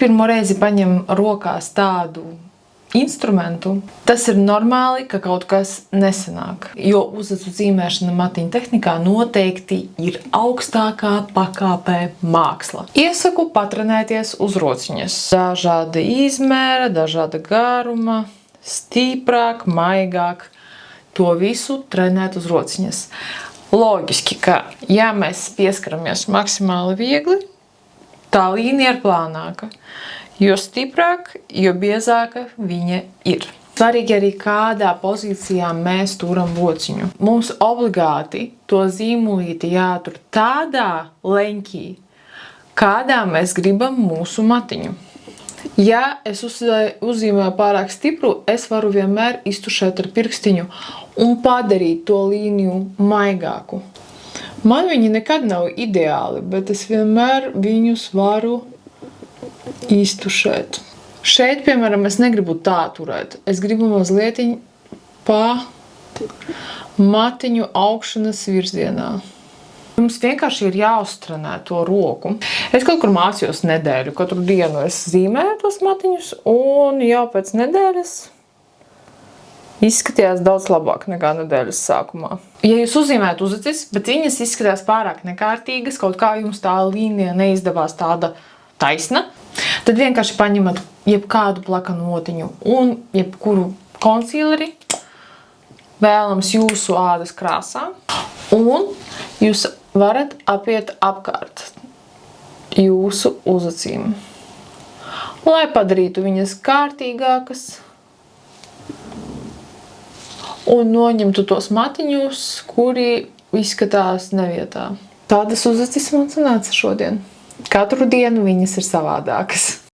pirmo reizi paņem rokās tādu instrumentu, tas ir normāli, ka kaut kas nesanāk. Jo uzacu zīmēšana matiņu tehnikā noteikti ir augstākā pakāpē māksla. Iesaku patrenēties uz rociņas. Dažāda izmēra, dažāda garuma, stiprāk, maigāk. To visu trenēt uz rociņas. Loģiski, ka ja mēs pieskaramies maksimāli viegli, tā līnija ir plānāka. Jo stiprāk, jo biezāka viņa ir. Svarīgi arī kādā pozīcijā mēs turam rociņu. Mums obligāti to zīmulīti jātur tādā leņķī, kādā mēs gribam mūsu matiņu. Ja es uzzīmēju pārāk stipru, es varu vienmēr iztušēt ar pirkstiņu un padarīt to līniju maigāku. Man viņi nekad nav ideāli, bet es vienmēr viņus varu iztušēt. Šeit, piemēram, es negribu tā turēt. Es gribu mazliet pa matiņu augšanas virzienā. Mums vienkārši ir jāuztrenē to roku. Es kaut kur mācījos nedēļu. Katru dienu es zīmēju tos matiņus, un jau pēc nedēļas izskatījās daudz labāk nekā nedēļas sākumā. Ja jūs uzzīmējat uzacis, bet viņas izskatās pārāk nekārtīgas, kaut kā jums tā līnija neizdevās tāda taisna, tad vienkārši paņemat jebkādu plakanu notiņu un jebkuru konsīleri, vēlams jūsu ādas krāsā, un jūs varat apiet apkārt jūsu uzacīm, lai padarītu viņas kārtīgākas un noņemtu tos matiņus, kuri izskatās nevietā. Tādas uzacis man sanāca šodien. Katru dienu viņas ir savādākas.